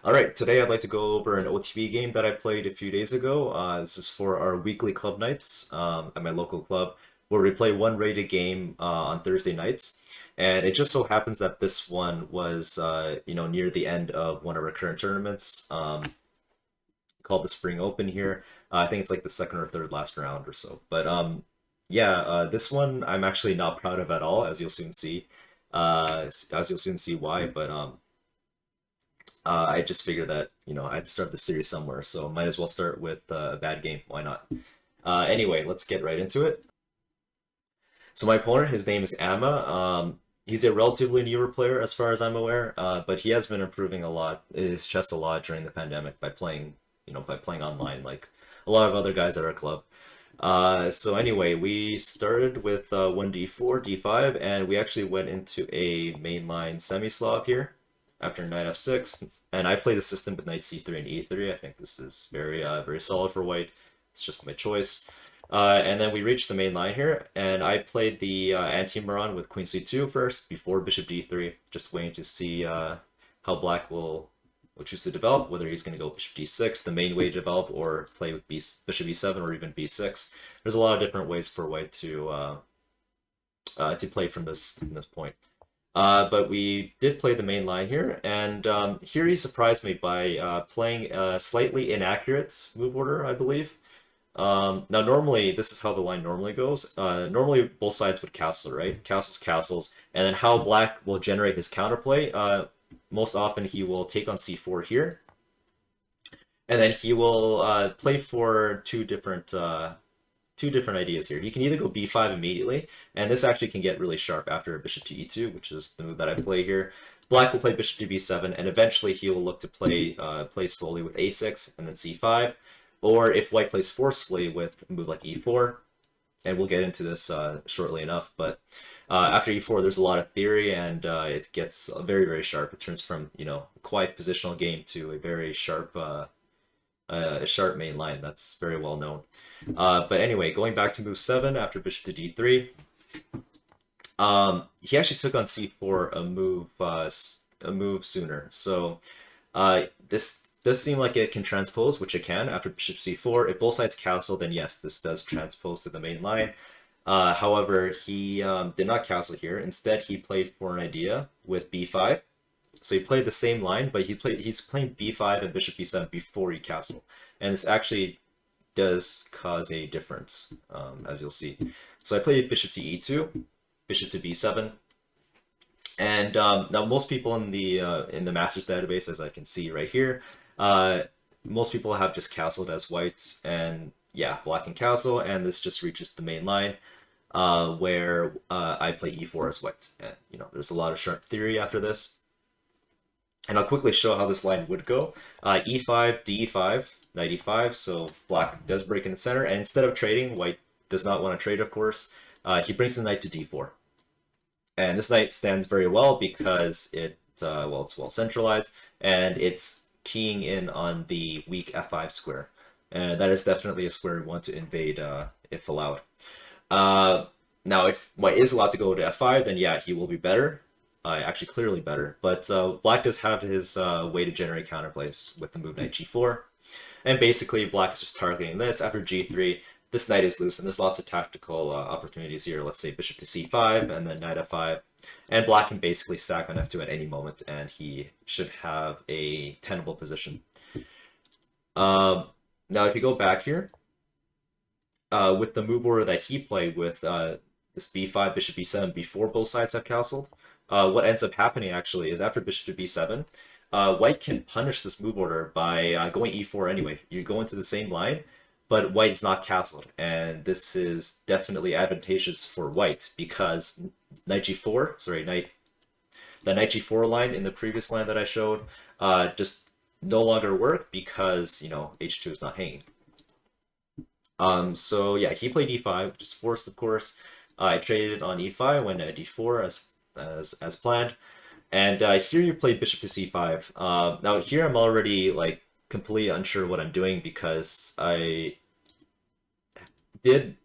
Alright, today I'd like to go over an OTB game that I played a few days ago. This is for our weekly club nights at my local club, where we play one rated game on Thursday nights. And it just so happens that this one was, near the end of one of our current tournaments, called the Spring Open here. I think it's like the second or third last round or so. But yeah, this one I'm actually not proud of at all, as you'll soon see. As you'll soon see why. But I just figured that, I had to start the series somewhere, so might as well start with a bad game. Why not? Anyway, let's get right into it. So my opponent, his name is Amma. He's a relatively newer player as far as I'm aware, but he has been improving a lot, his chess a lot during the pandemic by playing, by playing online like a lot of other guys at our club. So anyway, we started with 1d4, d5, and we actually went into a mainline semi-Slav here after knight f6. And I play the system with knight c3 and e3. I think this is very solid for white. It's just my choice. And then we reached the main line here, and I played the anti-Moran with queen c2 first before bishop d3, just waiting to see how black will choose to develop, whether he's going to go bishop d6, the main way to develop, or play with bishop e7 or even b6. There's a lot of different ways for white to play from this point. But we did play the main line here, and here he surprised me by playing a slightly inaccurate move order, I believe. Now, normally, this is how the line normally goes. Normally, both sides would castle, right? Castles, castles, and then how black will generate his counterplay. Most often, he will take on c4 here, and then he will play for two different ideas here. He can either go b5 immediately, and this actually can get really sharp after bishop to e2, which is the move that I play here. Black will play bishop to b7, and eventually he will look to play slowly with a6 and then c5. Or if white plays forcefully with a move like e4, and we'll get into this shortly enough, but after e4 there's a lot of theory, and it gets very sharp. It turns from, a quiet positional game to a very sharp a sharp main line. That's very well known. But anyway, going back to move 7 after bishop to d3, he actually took on c4 a move sooner. So this does seem like it can transpose, which it can after bishop c4. If both sides castle, then yes, this does transpose to the main line. However, he did not castle here. Instead, he played for an idea with b5. So he played the same line, but he's playing b5 and bishop b7 before he castle. And this actually does cause a difference, as you'll see. So I played bishop to e2, bishop to b7, and now most people in the Masters database, as I can see right here, most people have just castled as whites, and yeah, black and castle, and this just reaches the main line, where I play e4 as white. And there's a lot of sharp theory after this. And I'll quickly show how this line would go. E5, d5, knight e5, so black does break in the center, and instead of trading, white does not want to trade, of course. He brings the knight to d4. And this knight stands very well because it's well centralized, and it's keying in on the weak f5 square. And that is definitely a square we want to invade if allowed. Now, if white is allowed to go to f5, then yeah, he will be better. Actually clearly better, but black does have his way to generate counterplays with the move knight g4, and basically black is just targeting this. After g3, this knight is loose, and there's lots of tactical opportunities here. Let's say bishop to c5, and then knight f5, and black can basically sack on f2 at any moment, and he should have a tenable position. Now, if you go back here, with the move order that he played with this b5, bishop b7 before both sides have castled, what ends up happening actually is after bishop to b7, white can punish this move order by going e4 anyway. You go into the same line, but white's not castled, and this is definitely advantageous for white because knight g4, the knight g4 line in the previous line that I showed just no longer work because h2 is not hanging. So yeah, he played e5, which is forced, of course. I traded on e5, went to d4 as planned, and here you play bishop to c5. Now here I'm already like completely unsure what I'm doing because I did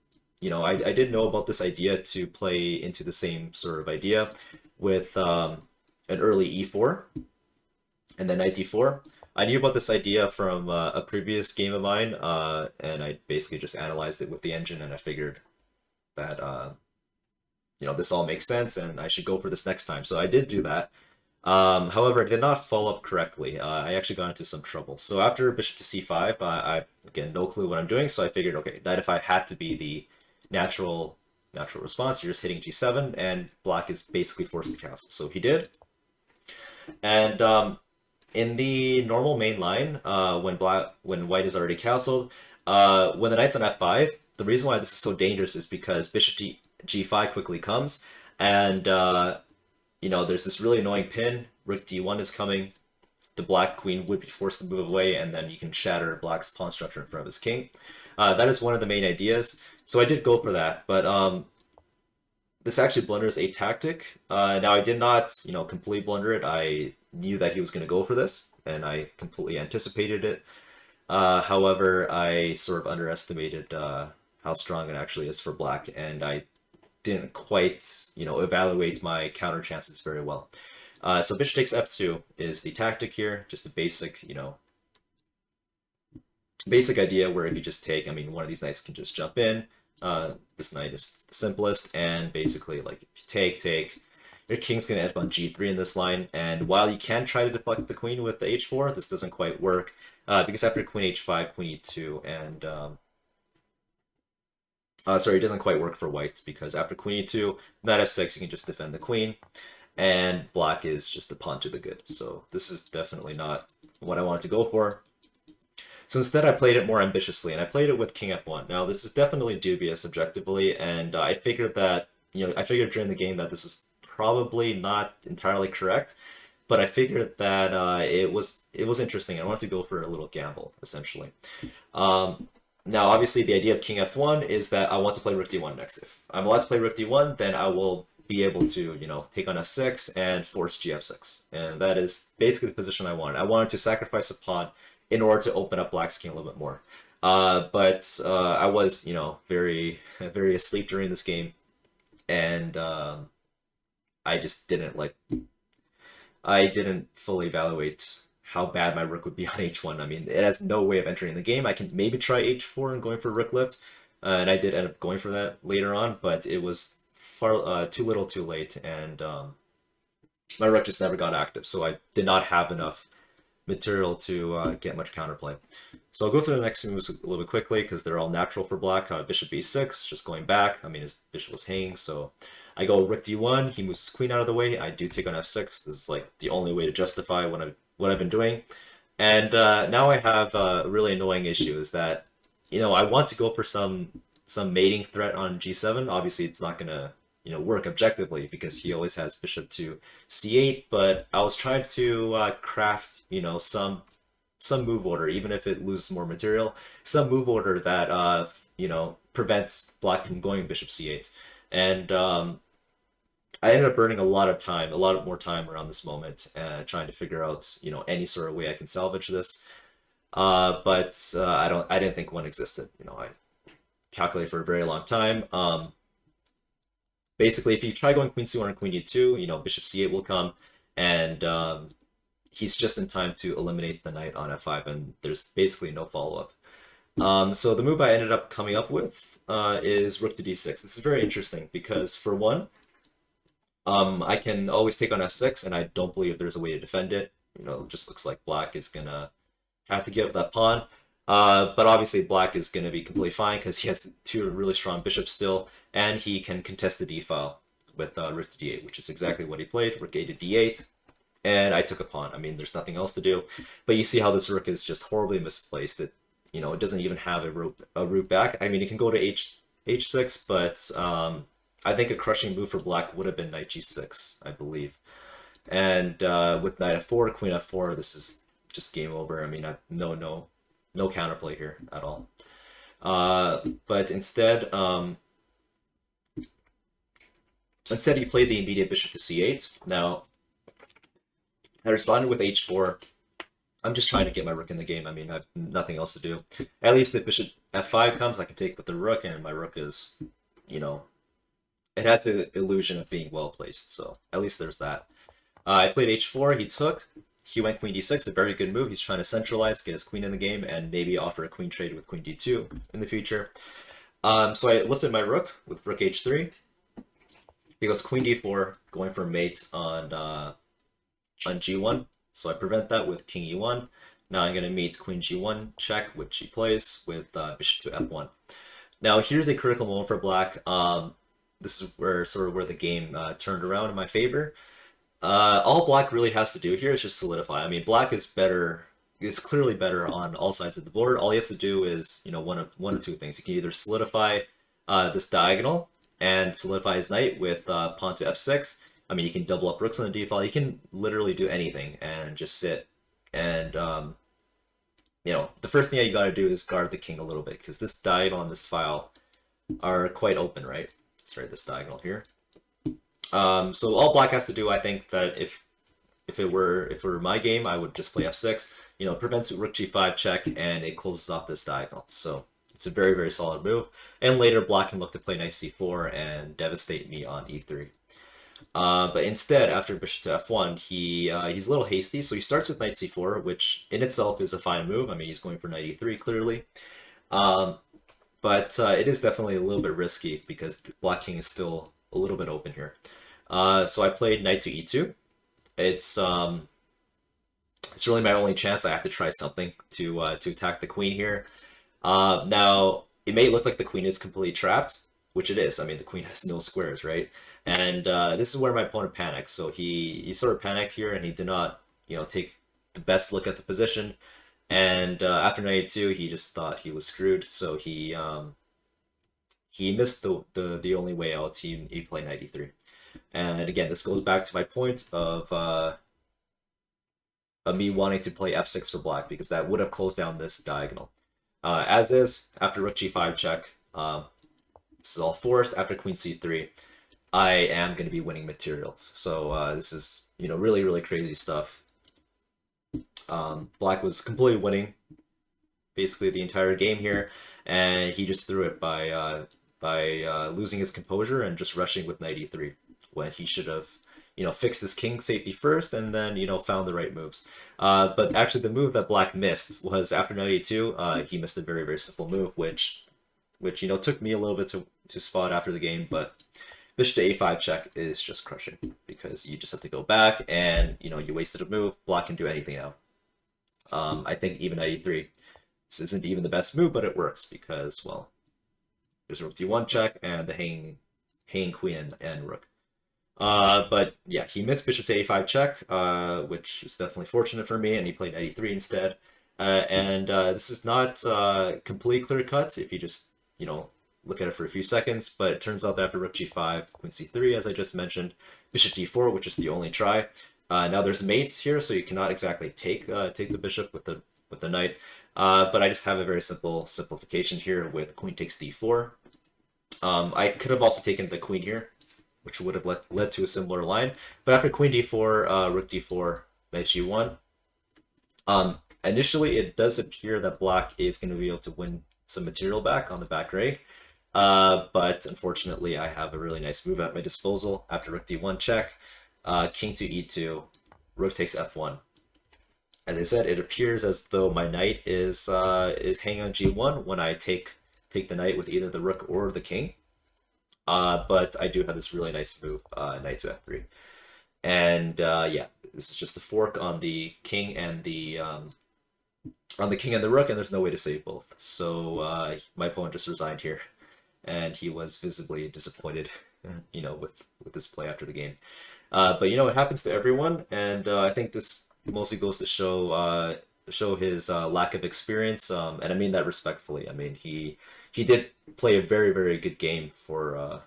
I did know about this idea to play into the same sort of idea with an early e4, and then knight d4. I knew about this idea from a previous game of mine, and I basically just analyzed it with the engine, and I figured that this all makes sense, and I should go for this next time. So I did do that. However, I did not follow up correctly. I actually got into some trouble. So after bishop to c5, I again no clue what I'm doing. So I figured, okay, knight f5 had to be the natural response. You're just hitting g7, and black is basically forced to castle. So he did, and in the normal main line, when white is already castled, when the knight's on f5, the reason why this is so dangerous is because bishop g5 quickly comes, and there's this really annoying pin. Rook d1 is coming. The black queen would be forced to move away, and then you can shatter black's pawn structure in front of his king. That is one of the main ideas. So I did go for that, but this actually blunders a tactic. Now I did not, completely blunder it. I knew that he was going to go for this, and I completely anticipated it. However, I sort of underestimated how strong it actually is for black, and I didn't quite, evaluate my counter chances very well. So bishop takes f2 is the tactic here, just a basic, basic idea where if you just take, one of these knights can just jump in. This knight is the simplest, and basically, like, if you take, your king's going to end up on g3 in this line, and while you can try to deflect the queen with the h4, this doesn't quite work, because after queen h5, queen e2, and sorry, it doesn't quite work for white, because after queen e2, knight f6, you can just defend the queen, and black is just a pawn to the good. So this is definitely not what I wanted to go for. So instead, I played it more ambitiously, and I played it with king f1. Now, this is definitely dubious objectively, and I figured that, I figured during the game that this is probably not entirely correct, but I figured that it was interesting. I wanted to go for a little gamble, essentially. Now, obviously, the idea of king f1 is that I want to play rook d1 next. If I'm allowed to play rook d1, then I will be able to, take on f6 and force gf6. And that is basically the position I wanted. I wanted to sacrifice a pawn in order to open up black's king a little bit more. But I was, very, very asleep during this game. And I just I didn't fully evaluate how bad my rook would be on h1. I mean, it has no way of entering the game. I can maybe try h4 and going for rook lift, and I did end up going for that later on, but it was far too little too late, and my rook just never got active, so I did not have enough material to get much counterplay. So I'll go through the next moves a little bit quickly because they're all natural for black. Bishop b6, just going back. I mean, his bishop was hanging, so I go rook d1. He moves his queen out of the way. I do take on f6. This is like the only way to justify what I've been doing. And now I have a really annoying issue is that, I want to go for some mating threat on g7. Obviously, it's not gonna work objectively because he always has bishop to c8. But I was trying to craft some move order, even if it loses more material, some move order that prevents black from going bishop c8. And I ended up burning a lot more time around this moment, trying to figure out, any sort of way I can salvage this. But I didn't think one existed. I calculated for a very long time. Basically, if you try going queen c1 and queen e2, bishop c8 will come, and he's just in time to eliminate the knight on f5, and there's basically no follow-up. So the move I ended up coming up with is rook to d6. This is very interesting because, for one, I can always take on f6, and I don't believe there's a way to defend it. It just looks like black is gonna have to give up that pawn. But obviously black is gonna be completely fine because he has two really strong bishops still, and he can contest the d-file with rook to d8, which is exactly what he played. Rook a to d8, and I took a pawn. I mean, there's nothing else to do. But you see how this rook is just horribly misplaced. It doesn't even have a rook back. I mean, it can go to h6, but I think a crushing move for black would have been knight g6, I believe. And with knight f4, queen f4, this is just game over. I mean, no counterplay here at all. But instead he played the immediate bishop to c8. Now, I responded with h4. I'm just trying to get my rook in the game. I mean, I have nothing else to do. At least if bishop f5 comes, I can take with the rook, and my rook is, it has the illusion of being well placed. So at least there's that. I played h4. He took. he went queen d6, a very good move. He's trying to centralize, get his queen in the game, and maybe offer a queen trade with queen d2 in the future. So I lifted my rook with rook h3. He goes queen d4, going for mate on g1. So I prevent that with king e1. Now I'm going to mate queen g1 check, which he plays with bishop to f1. Now here's a critical moment for black. This is where the game turned around in my favor. All black really has to do here is just solidify. I mean, black is better, is clearly better on all sides of the board. All he has to do is, you know, one of two things. He can either solidify this diagonal and solidify his knight with pawn to f6. I mean, he can double up rooks on the d-file. He can literally do anything and just sit. And, you know, the first thing that you got to do is guard the king a little bit, because this diagonal and this file are quite open, right? Let's write this diagonal here. So all black has to do, I think, that if it were my game, I would just play f6. You know, it prevents rook g5 check, and it closes off this diagonal. So it's a very, very solid move. And later, black can look to play knight c4 and devastate me on e3. But instead, after bishop to f1, he's a little hasty. So he starts with knight c4, which in itself is a fine move. I mean, he's going for knight e3, clearly. But it is definitely a little bit risky because the black king is still a little bit open here. So I played knight to e2. It's really my only chance. I have to try something to attack the queen here. Now, it may look like the queen is completely trapped, which it is. I mean, the queen has no squares, right? And this is where my opponent panicked. So he sort of panicked here, and he did not, you know, take the best look at the position. And after knight e2, he just thought he was screwed. So he missed the only way out. He played knight e3. And again, this goes back to my point of me wanting to play f6 for black, because that would have closed down this diagonal. As is, after rook g5 check, this is all forced. After queen c3, I am going to be winning materials. So this is, you know, really, really crazy stuff. Black was completely winning basically the entire game here, and he just threw it by losing his composure and just rushing with knight e3 when he should have, you know, fixed this king safety first and then, you know, found the right moves. But actually the move that black missed was after knight e2. He missed a very, very simple move, which you know, took me a little bit to spot after the game, but bishop to a5 check is just crushing, because you just have to go back and, you know, you wasted a move. Black can do anything now. I think even knight e3, this isn't even the best move, but it works because, well, there's a rook d1 check and the hanging queen and rook. But yeah, he missed bishop to a5 check, which was definitely fortunate for me, and he played knight e3 instead. And this is not completely clear cut if you just, you know, look at it for a few seconds, but it turns out that after rook g5, queen c3, as I just mentioned, bishop d4, which is the only try. Now there's mates here, so you cannot exactly take the bishop with the knight. But I just have a very simple simplification here with queen takes d4. I could have also taken the queen here, which would have led to a similar line. But after queen d4, rook d4, knight g1, initially it does appear that black is going to be able to win some material back on the back rank. But unfortunately, I have a really nice move at my disposal. After rook d1 check, king to e2, rook takes f1. As I said, it appears as though my knight is hanging on g1 when I take the knight with either the rook or the king. But I do have this really nice move, knight to f3. And yeah, this is just the fork on the king and the rook, and there's no way to save both. So my opponent just resigned here, and he was visibly disappointed, you know, with this play after the game. But you know, it happens to everyone, and I think this mostly goes to show his lack of experience, and I mean that respectfully. I mean, he did play a very, very good game for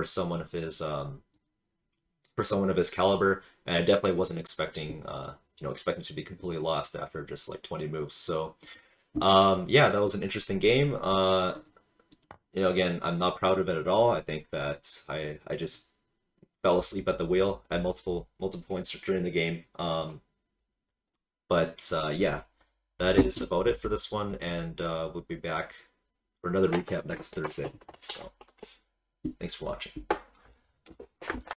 someone of his caliber, and I definitely wasn't expecting expecting to be completely lost after just like 20 moves. So yeah, that was an interesting game. You know, again, I'm not proud of it at all. I think that I just fell asleep at the wheel at multiple points during the game. But yeah, that is about it for this one, and we'll be back for another recap next Thursday. So thanks for watching.